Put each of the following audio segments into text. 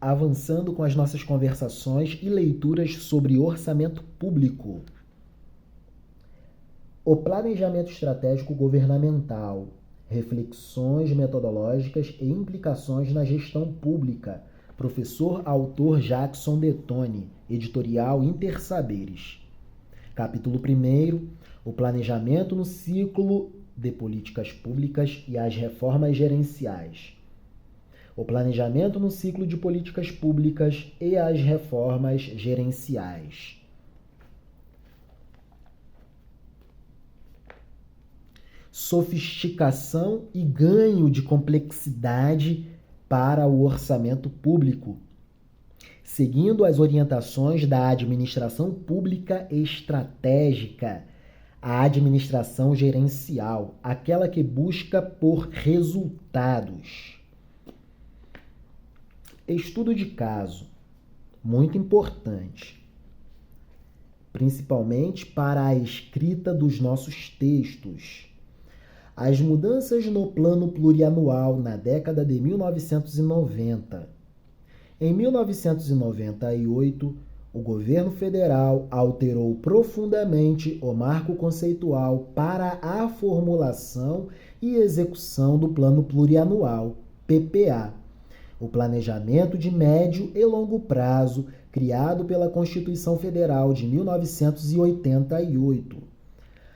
avançando com as nossas conversações e leituras sobre orçamento público. O planejamento estratégico governamental, reflexões metodológicas e implicações na gestão pública. Professor autor Jackson Detone, editorial Intersaberes. Capítulo 1, o planejamento no ciclo de políticas públicas e as reformas gerenciais. O planejamento no ciclo de políticas públicas e as reformas gerenciais. Sofisticação e ganho de complexidade para o orçamento público. Seguindo as orientações da administração pública estratégica, a administração gerencial, aquela que busca por resultados. Estudo de caso, muito importante, principalmente para a escrita dos nossos textos. As mudanças no plano plurianual na década de 1990. Em 1998, o governo federal alterou profundamente o marco conceitual para a formulação e execução do plano plurianual, PPA. O planejamento de médio e longo prazo, criado pela Constituição Federal de 1988.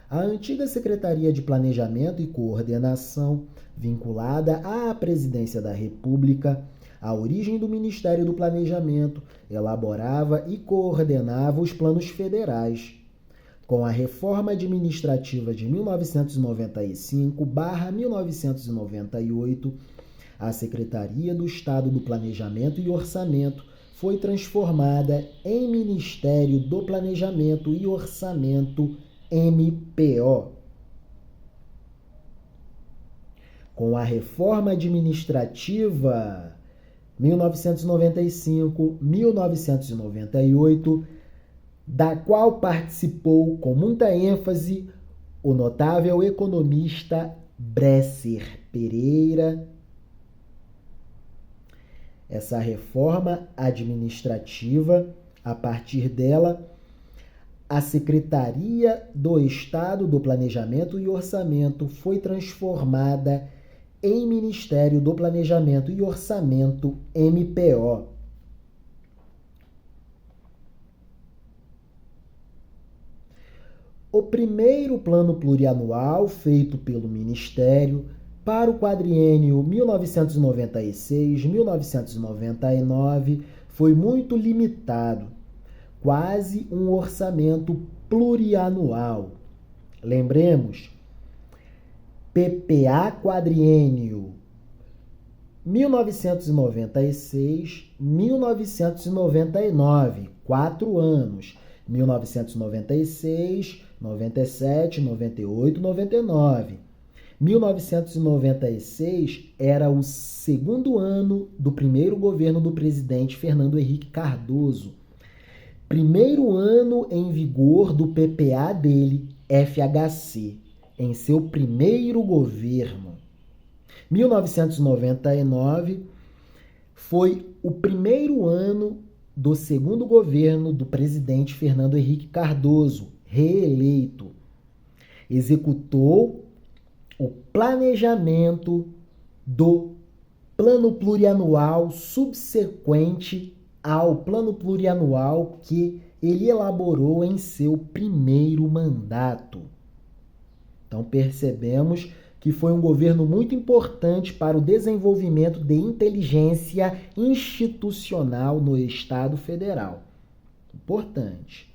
A antiga Secretaria de Planejamento e Coordenação, vinculada à Presidência da República, a origem do Ministério do Planejamento, elaborava e coordenava os planos federais. Com a reforma administrativa de 1995/1998, a Secretaria do Estado do Planejamento e Orçamento foi transformada em Ministério do Planejamento e Orçamento, MPO. Com a reforma administrativa 1995-1998, da qual participou com muita ênfase o notável economista Bresser Pereira. Essa reforma administrativa, a partir dela, a Secretaria do Estado do Planejamento e Orçamento foi transformada em Ministério do Planejamento e Orçamento, MPO. O primeiro plano plurianual feito pelo Ministério para o quadriênio 1996-1999 foi muito limitado, quase um orçamento plurianual. Lembremos, PPA quadriênio 1996-1999, 4 anos, 1996, 97, 98, 99. 1996 era o segundo ano do primeiro governo do presidente Fernando Henrique Cardoso. Primeiro ano em vigor do PPA dele, FHC, em seu primeiro governo. 1999 foi o primeiro ano do segundo governo do presidente Fernando Henrique Cardoso, reeleito. Executou o planejamento do plano plurianual subsequente ao plano plurianual que ele elaborou em seu primeiro mandato. Então percebemos que foi um governo muito importante para o desenvolvimento de inteligência institucional no Estado Federal. Importante.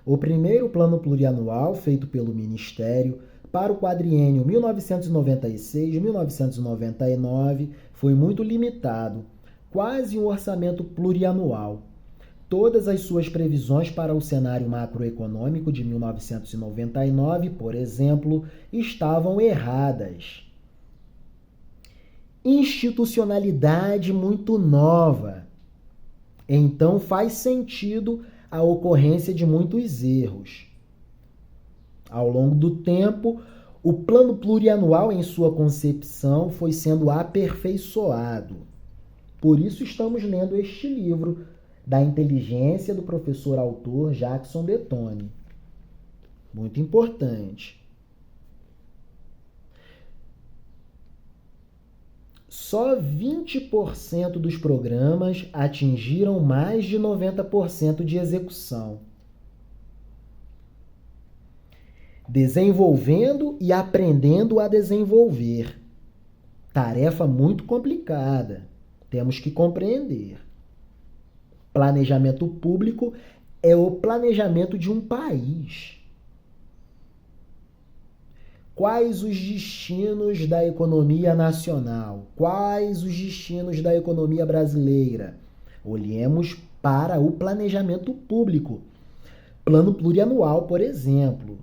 O primeiro plano plurianual feito pelo Ministério para o quadriênio 1996-1999 foi muito limitado, quase um orçamento plurianual. Todas as suas previsões para o cenário macroeconômico de 1999, por exemplo, estavam erradas. Institucionalidade muito nova. Então faz sentido a ocorrência de muitos erros. Ao longo do tempo, O plano plurianual, em sua concepção, foi sendo aperfeiçoado. Por isso estamos lendo este livro da inteligência do professor autor Jackson Bettoni. Muito importante. Só 20% dos programas atingiram mais de 90% de execução. Desenvolvendo e aprendendo a desenvolver. Tarefa muito complicada. Temos que compreender. Planejamento público é o planejamento de um país. Quais os destinos da economia nacional? Quais os destinos da economia brasileira? Olhemos para o planejamento público. Plano plurianual, por exemplo.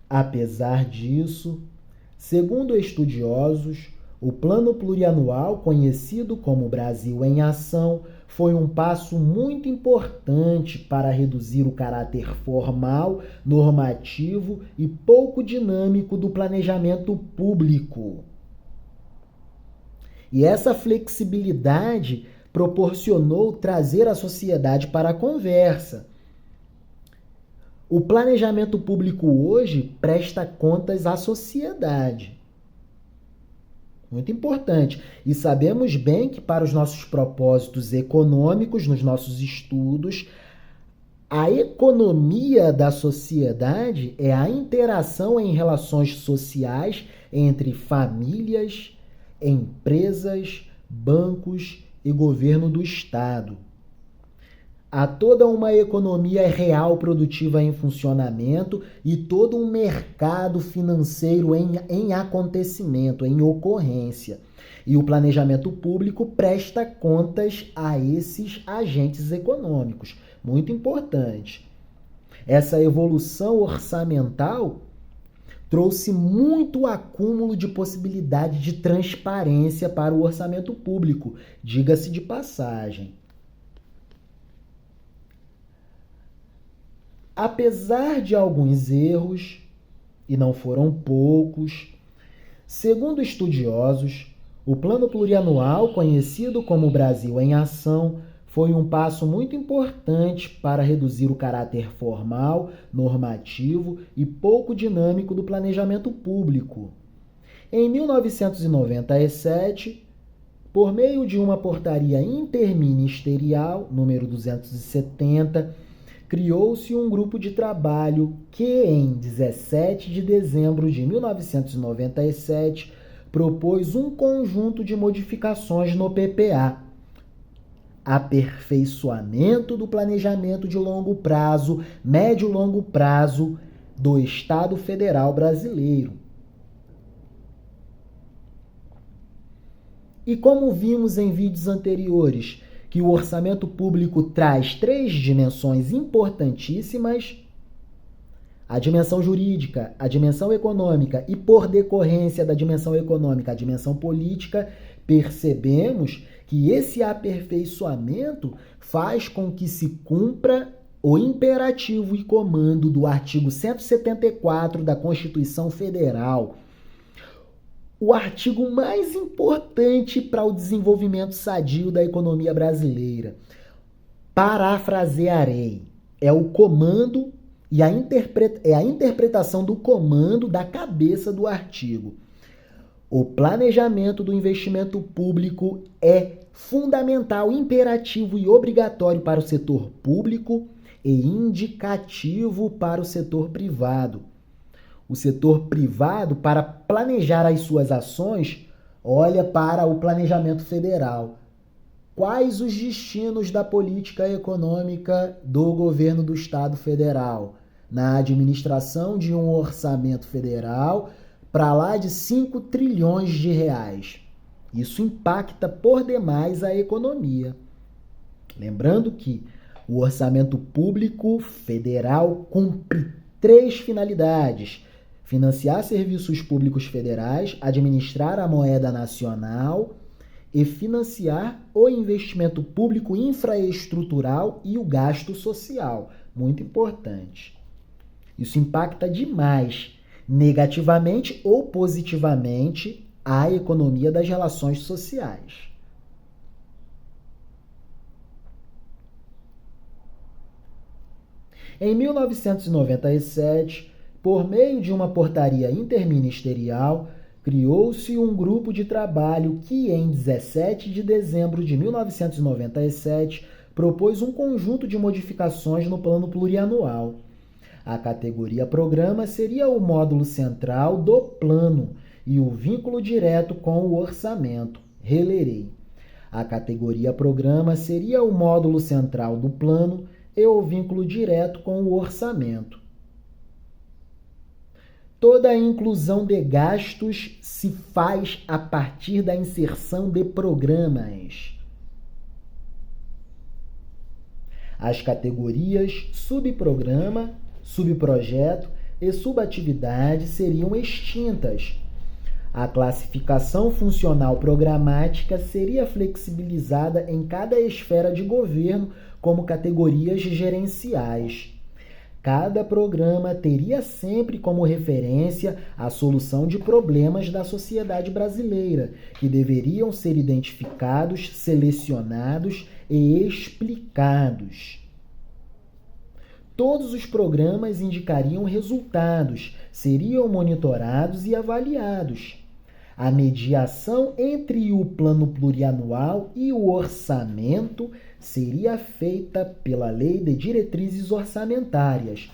Apesar disso, segundo estudiosos, o Plano Plurianual, conhecido como Brasil em Ação, foi um passo muito importante para reduzir o caráter formal, normativo e pouco dinâmico do planejamento público. E essa flexibilidade proporcionou trazer a sociedade para a conversa. O planejamento público hoje presta contas à sociedade. Muito importante. E sabemos bem que para os nossos propósitos econômicos, nos nossos estudos, a economia da sociedade é a interação em relações sociais entre famílias, empresas, bancos e governo do Estado. Há toda uma economia real produtiva em funcionamento e todo um mercado financeiro em acontecimento, em ocorrência. E o planejamento público presta contas a esses agentes econômicos. Muito importante. Essa evolução orçamental trouxe muito acúmulo de possibilidade de transparência para o orçamento público, diga-se de passagem. Apesar de alguns erros, e não foram poucos, segundo estudiosos, o Plano Plurianual, conhecido como Brasil em Ação, foi um passo muito importante para reduzir o caráter formal, normativo e pouco dinâmico do planejamento público. Em 1997, por meio de uma portaria interministerial, número 270, criou-se um grupo de trabalho que, em 17 de dezembro de 1997, propôs um conjunto de modificações no PPA. Aperfeiçoamento do planejamento de longo prazo, médio e longo prazo do Estado Federal Brasileiro. E como vimos em vídeos anteriores, que o orçamento público traz 3 dimensões importantíssimas: a dimensão jurídica, a dimensão econômica e, por decorrência da dimensão econômica, a dimensão política, percebemos que esse aperfeiçoamento faz com que se cumpra o imperativo e comando do artigo 174 da Constituição Federal, o artigo mais importante para o desenvolvimento sadio da economia brasileira. Parafrasearei: é o comando e a interpretação do comando da cabeça do artigo. O planejamento do investimento público é fundamental, imperativo e obrigatório para o setor público e indicativo para o setor privado. O setor privado, para planejar as suas ações, olha para o planejamento federal. Quais os destinos da política econômica do governo do Estado Federal? Na administração de um orçamento federal para lá de 5 trilhões de reais. Isso impacta por demais a economia. Lembrando que o orçamento público federal cumpre 3 finalidades: financiar serviços públicos federais, administrar a moeda nacional e financiar o investimento público infraestrutural e o gasto social. Muito importante. Isso impacta demais, negativamente ou positivamente, a economia das relações sociais. Em 1997, por meio de uma portaria interministerial, criou-se um grupo de trabalho que, em 17 de dezembro de 1997, propôs um conjunto de modificações no plano plurianual. A categoria programa seria o módulo central do plano e o vínculo direto com o orçamento. Relerei. A categoria programa seria o módulo central do plano e o vínculo direto com o orçamento. Toda a inclusão de gastos se faz a partir da inserção de programas. As categorias subprograma, subprojeto e subatividade seriam extintas. A classificação funcional programática seria flexibilizada em cada esfera de governo como categorias gerenciais. Cada programa teria sempre como referência a solução de problemas da sociedade brasileira, que deveriam ser identificados, selecionados e explicados. Todos os programas indicariam resultados, seriam monitorados e avaliados. A mediação entre o plano plurianual e o orçamento seria feita pela Lei de Diretrizes Orçamentárias.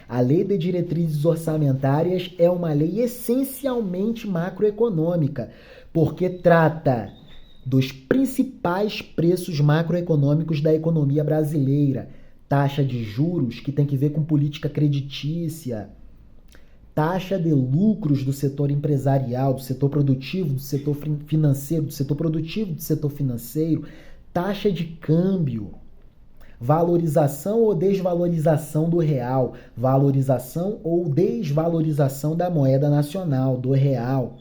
A Lei de Diretrizes Orçamentárias é uma lei essencialmente macroeconômica, porque trata dos principais preços macroeconômicos da economia brasileira. Taxa de juros, que tem que ver com política creditícia, taxa de lucros do setor empresarial, do setor produtivo, do setor financeiro, do setor produtivo, do setor financeiro, taxa de câmbio, valorização ou desvalorização do real, valorização ou desvalorização da moeda nacional, do real,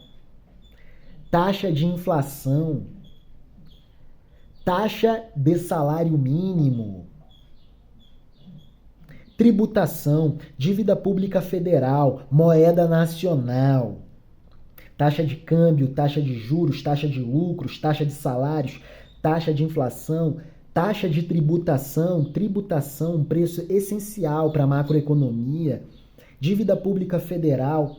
taxa de inflação, taxa de salário mínimo, tributação, dívida pública federal, moeda nacional, taxa de câmbio, taxa de juros, taxa de lucros, taxa de salários, taxa de inflação, taxa de tributação, um preço essencial para a macroeconomia, dívida pública federal.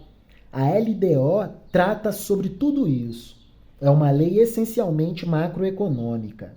A LDO trata sobre tudo isso. É uma lei essencialmente macroeconômica.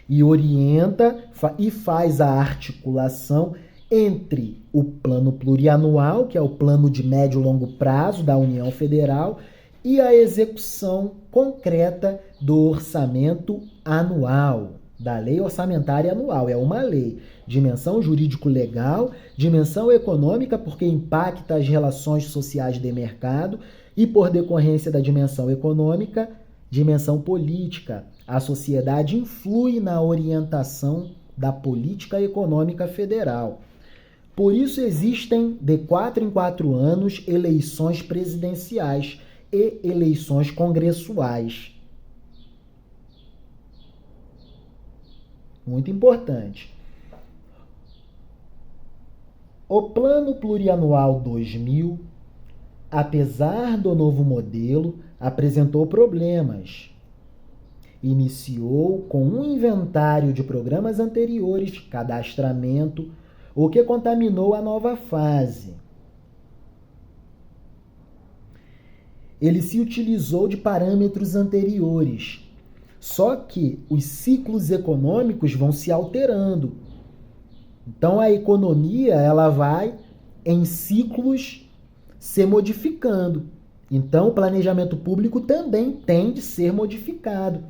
E orienta e faz a articulação entre o plano plurianual, que é o plano de médio e longo prazo da União Federal, e a execução concreta do orçamento anual, da lei orçamentária anual. É uma lei, dimensão jurídico-legal, dimensão econômica, porque impacta as relações sociais de mercado, e por decorrência da dimensão econômica, dimensão política. A sociedade influi na orientação da política econômica federal. Por isso existem, de 4 em 4 anos, eleições presidenciais e eleições congressuais. Muito importante. O Plano Plurianual 2000, apesar do novo modelo, apresentou problemas. Iniciou com um inventário de programas anteriores, cadastramento, o que contaminou a nova fase. Ele se utilizou de parâmetros anteriores, só que os ciclos econômicos vão se alterando. Então a economia ela vai em ciclos se modificando. Então o planejamento público também tem de ser modificado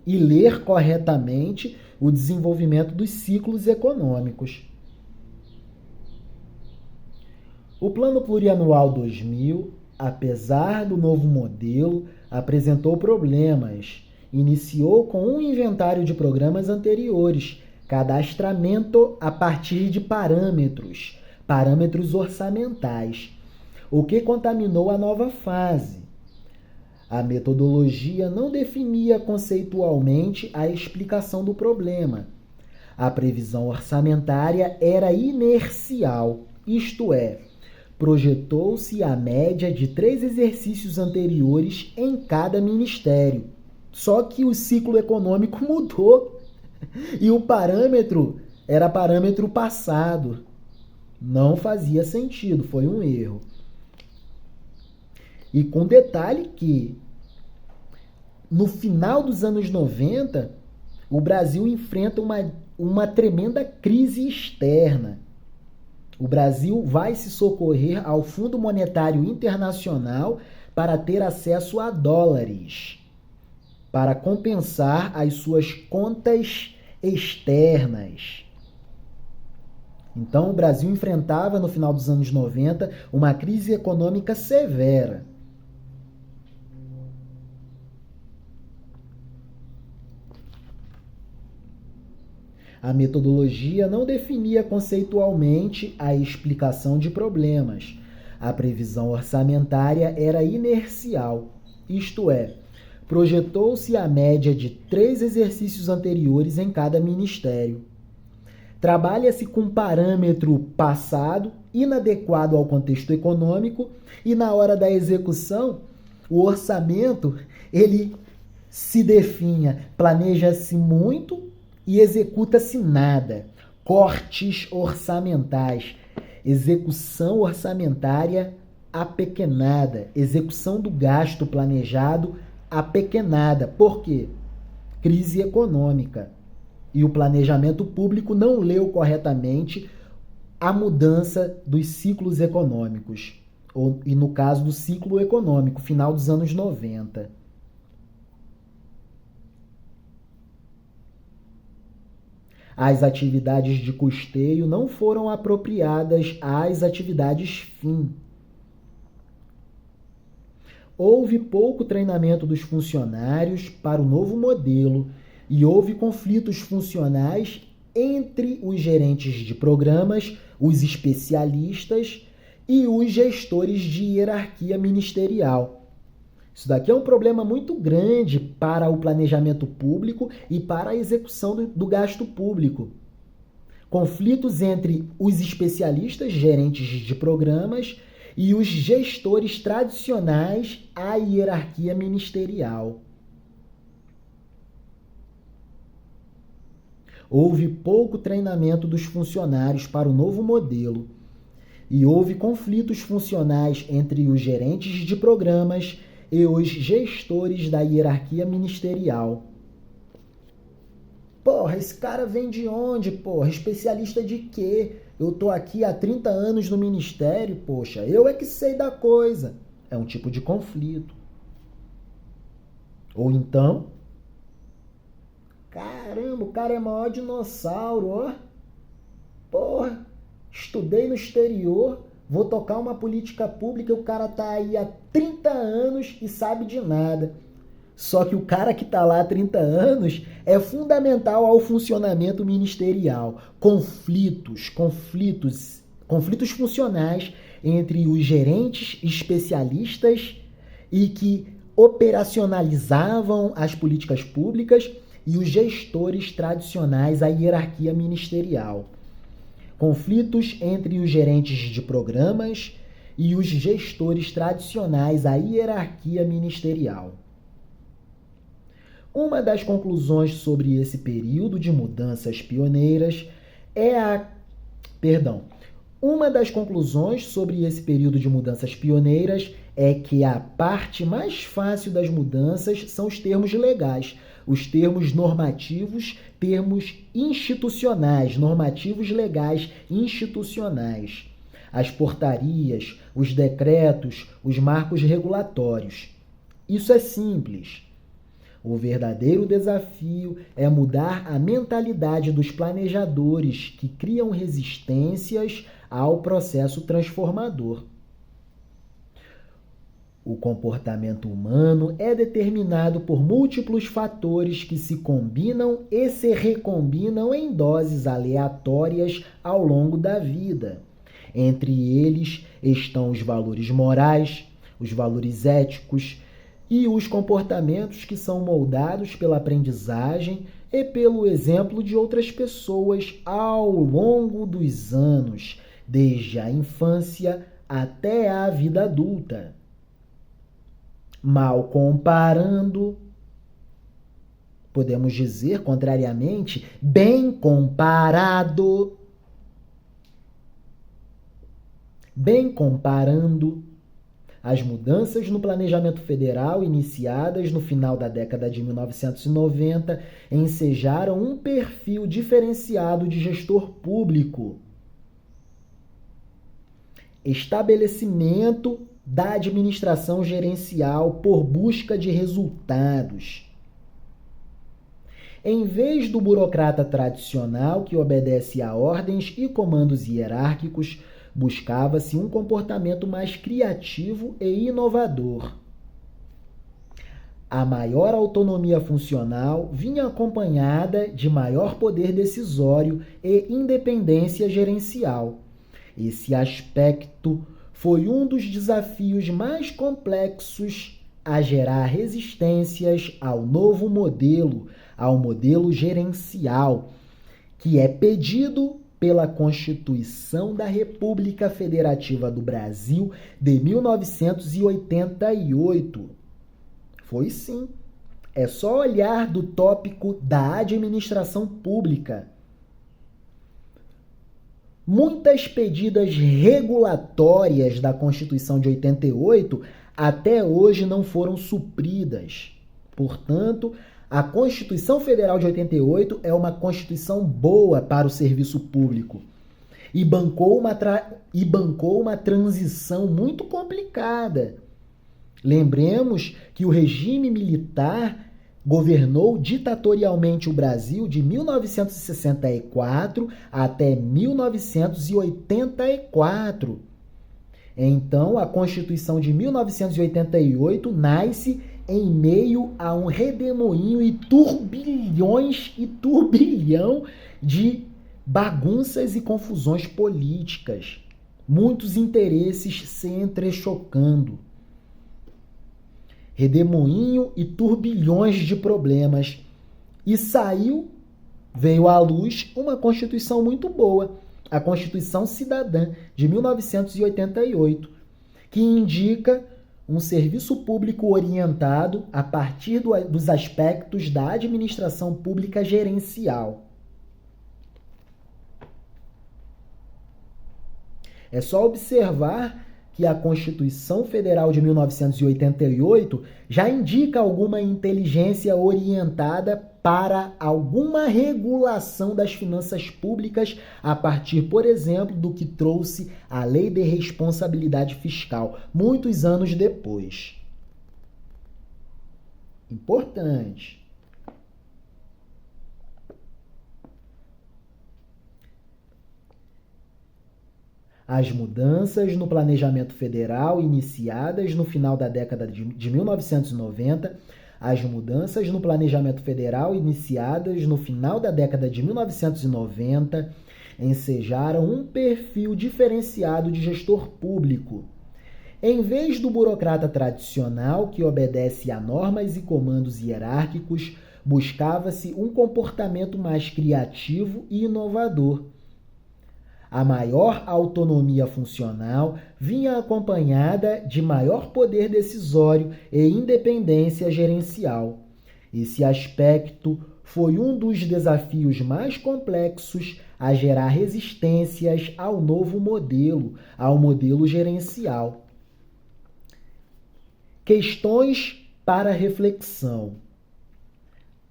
e ler corretamente o desenvolvimento dos ciclos econômicos. O Plano Plurianual 2000, apesar do novo modelo, apresentou problemas. Iniciou com um inventário de programas anteriores, cadastramento a partir de parâmetros orçamentais, o que contaminou a nova fase. A metodologia não definia conceitualmente a explicação do problema. A previsão orçamentária era inercial, isto é, projetou-se a média de 3 exercícios anteriores em cada ministério. Só que o ciclo econômico mudou e o parâmetro era parâmetro passado. Não fazia sentido, foi um erro. E com detalhe que, no final dos anos 90, o Brasil enfrenta uma tremenda crise externa. O Brasil vai se socorrer ao Fundo Monetário Internacional para ter acesso a dólares, para compensar as suas contas externas. Então, o Brasil enfrentava, no final dos anos 90, uma crise econômica severa. A metodologia não definia conceitualmente a explicação de problemas. A previsão orçamentária era inercial, isto é, projetou-se a média de 3 exercícios anteriores em cada ministério. Trabalha-se com parâmetro passado, inadequado ao contexto econômico, e na hora da execução, o orçamento, ele se definha, planeja-se muito e executa-se nada. Cortes orçamentais, execução orçamentária apequenada, execução do gasto planejado apequenada. Por quê? Crise econômica. E o planejamento público não leu corretamente a mudança dos ciclos econômicos, e no caso do ciclo econômico, final dos anos 90. As atividades de custeio não foram apropriadas às atividades fim. Houve pouco treinamento dos funcionários para o novo modelo e houve conflitos funcionais entre os gerentes de programas, os especialistas e os gestores de hierarquia ministerial. Isso daqui é um problema muito grande para o planejamento público e para a execução do gasto público. Conflitos entre os especialistas, gerentes de programas, e os gestores tradicionais à hierarquia ministerial. Houve pouco treinamento dos funcionários para o novo modelo e houve conflitos funcionais entre os gerentes de programas e os gestores da hierarquia ministerial. Porra, esse cara vem de onde, porra? Especialista de quê? Eu tô aqui há 30 anos no ministério, poxa, eu é que sei da coisa. É um tipo de conflito. Ou então, caramba, o cara é maior dinossauro, ó. Porra, estudei no exterior, vou tocar uma política pública e o cara tá aí há 30 anos e sabe de nada. Só que o cara que tá lá há 30 anos é fundamental ao funcionamento ministerial. Conflitos funcionais entre os gerentes especialistas e que operacionalizavam as políticas públicas e os gestores tradicionais à hierarquia ministerial. Conflitos entre os gerentes de programas e os gestores tradicionais à hierarquia ministerial. Uma das conclusões sobre esse período de mudanças pioneiras é que a parte mais fácil das mudanças são os termos legais, os termos normativos, termos institucionais, normativos legais institucionais, as portarias, os decretos, os marcos regulatórios. Isso é simples. O verdadeiro desafio é mudar a mentalidade dos planejadores que criam resistências ao processo transformador. O comportamento humano é determinado por múltiplos fatores que se combinam e se recombinam em doses aleatórias ao longo da vida. Entre eles estão os valores morais, os valores éticos e os comportamentos que são moldados pela aprendizagem e pelo exemplo de outras pessoas ao longo dos anos, desde a infância até a vida adulta. Mal comparando, podemos dizer, contrariamente, bem comparado. Bem comparando, as mudanças no planejamento federal iniciadas no final da década de 1990 ensejaram um perfil diferenciado de gestor público. Estabelecimento da administração gerencial por busca de resultados. Em vez do burocrata tradicional que obedece a ordens e comandos hierárquicos, buscava-se um comportamento mais criativo e inovador. A maior autonomia funcional vinha acompanhada de maior poder decisório e independência gerencial. Esse aspecto foi um dos desafios mais complexos a gerar resistências ao novo modelo, ao modelo gerencial, que é pedido pela Constituição da República Federativa do Brasil de 1988. Foi sim. É só olhar do tópico da administração pública. Muitas pedidas regulatórias da Constituição de 88 até hoje não foram supridas. Portanto, a Constituição Federal de 88 é uma Constituição boa para o serviço público e bancou uma transição muito complicada. Lembremos que o regime militar governou ditatorialmente o Brasil de 1964 até 1984. Então, a Constituição de 1988 nasce em meio a um redemoinho e turbilhão de bagunças e confusões políticas. Muitos interesses se entrechocando. Redemoinho e turbilhões de problemas. E veio à luz uma Constituição muito boa, a Constituição Cidadã de 1988, que indica um serviço público orientado a partir dos aspectos da administração pública gerencial. É só observar que a Constituição Federal de 1988 já indica alguma inteligência orientada para alguma regulação das finanças públicas a partir, por exemplo, do que trouxe a Lei de Responsabilidade Fiscal, muitos anos depois. Importante. As mudanças no planejamento federal iniciadas no final da década de 1990, as mudanças no planejamento federal iniciadas no final da década de 1990 ensejaram um perfil diferenciado de gestor público. Em vez do burocrata tradicional que obedece a normas e comandos hierárquicos, buscava-se um comportamento mais criativo e inovador. A maior autonomia funcional vinha acompanhada de maior poder decisório e independência gerencial. Esse aspecto foi um dos desafios mais complexos a gerar resistências ao novo modelo, ao modelo gerencial. Questões para reflexão.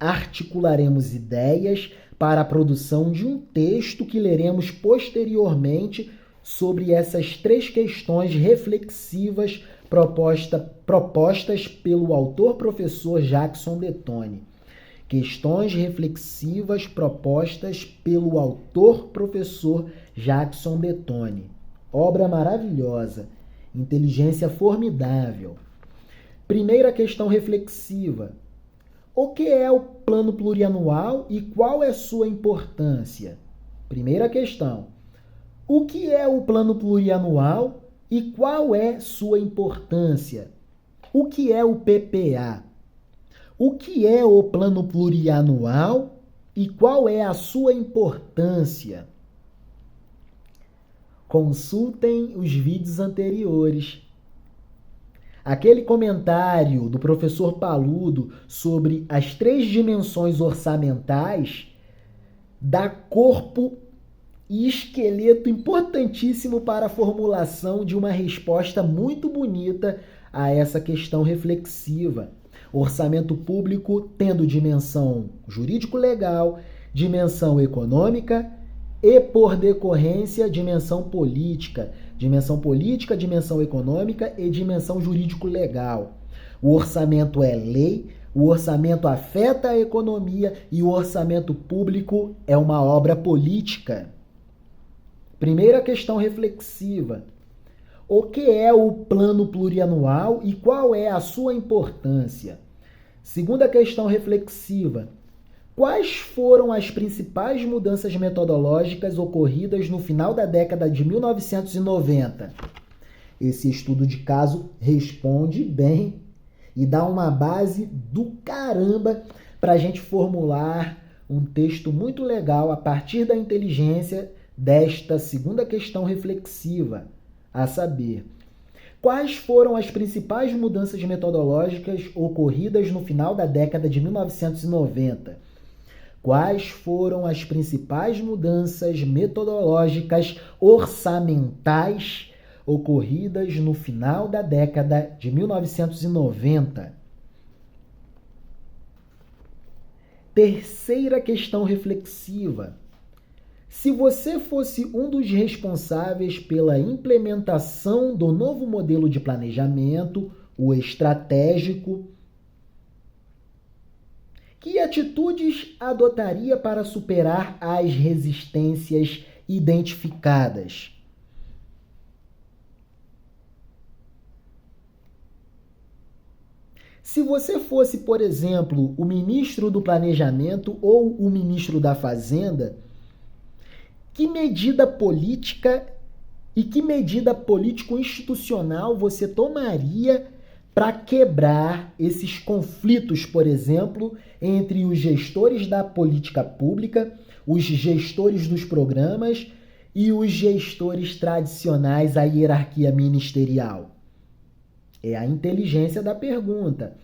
Articularemos ideias para a produção de um texto que leremos posteriormente sobre essas 3 questões reflexivas propostas pelo autor professor Jackson Detone. Questões reflexivas propostas pelo autor professor Jackson Detone. Obra maravilhosa, inteligência formidável. Primeira questão reflexiva. O que é o plano plurianual e qual é sua importância? Primeira questão. O que é o plano plurianual e qual é sua importância? O que é o PPA? O que é o plano plurianual e qual é a sua importância? Consultem os vídeos anteriores. Aquele comentário do professor Paludo sobre as 3 dimensões orçamentais dá corpo e esqueleto importantíssimo para a formulação de uma resposta muito bonita a essa questão reflexiva. Orçamento público tendo dimensão jurídico-legal, dimensão econômica e, por decorrência, dimensão política. Dimensão política, dimensão econômica e dimensão jurídico-legal. O orçamento é lei, o orçamento afeta a economia e o orçamento público é uma obra política. Primeira questão reflexiva. O que é o plano plurianual e qual é a sua importância? Segunda questão reflexiva. Quais foram as principais mudanças metodológicas ocorridas no final da década de 1990? Esse estudo de caso responde bem e dá uma base do caramba para a gente formular um texto muito legal a partir da inteligência desta segunda questão reflexiva, a saber, quais foram as principais mudanças metodológicas ocorridas no final da década de 1990? Quais foram as principais mudanças metodológicas orçamentais ocorridas no final da década de 1990? Terceira questão reflexiva. Se você fosse um dos responsáveis pela implementação do novo modelo de planejamento, o estratégico, que atitudes adotaria para superar as resistências identificadas? Se você fosse, por exemplo, o ministro do Planejamento ou o ministro da Fazenda, que medida política e que medida político-institucional você tomaria para quebrar esses conflitos, por exemplo, entre os gestores da política pública, os gestores dos programas e os gestores tradicionais à hierarquia ministerial? É a inteligência da pergunta.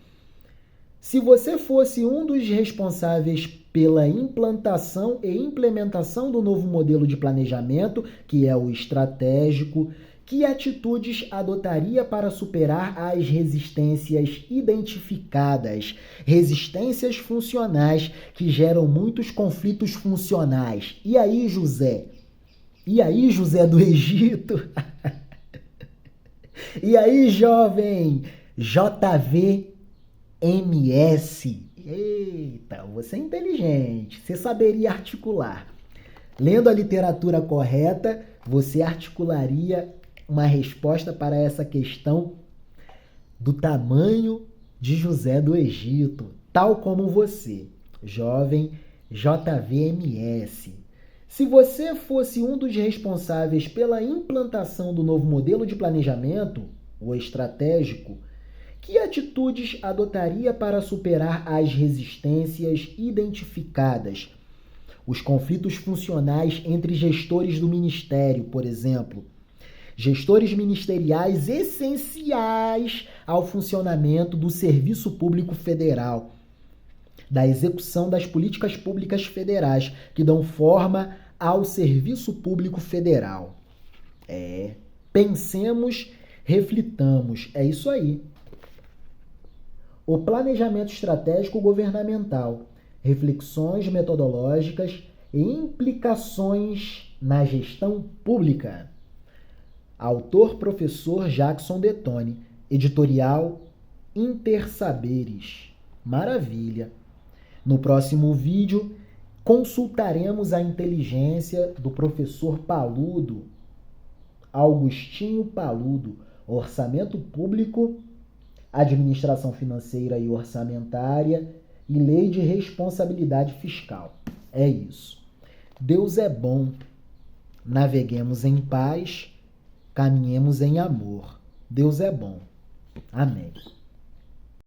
Se você fosse um dos responsáveis pela implantação e implementação do novo modelo de planejamento, que é o estratégico, que atitudes adotaria para superar as resistências identificadas, resistências funcionais que geram muitos conflitos funcionais? E aí, José? E aí, José do Egito? E aí, jovem JVMS? Eita, você é inteligente, você saberia articular. Lendo a literatura correta, você articularia uma resposta para essa questão do tamanho de José do Egito, tal como você, jovem JVMS. Se você fosse um dos responsáveis pela implantação do novo modelo de planejamento, o estratégico, que atitudes adotaria para superar as resistências identificadas? Os conflitos funcionais entre gestores do ministério, por exemplo. Gestores ministeriais essenciais ao funcionamento do Serviço Público Federal, da execução das políticas públicas federais que dão forma ao Serviço Público Federal. Pensemos, reflitamos, é isso aí. O planejamento estratégico governamental, reflexões metodológicas e implicações na gestão pública. Autor, professor Jackson Detone. Editorial Intersaberes. Maravilha! No próximo vídeo, consultaremos a inteligência do professor Paludo, Augustinho Paludo, Orçamento Público, Administração Financeira e Orçamentária e Lei de Responsabilidade Fiscal. É isso. Deus é bom. Naveguemos em paz, caminhemos em amor. Deus é bom. Amém.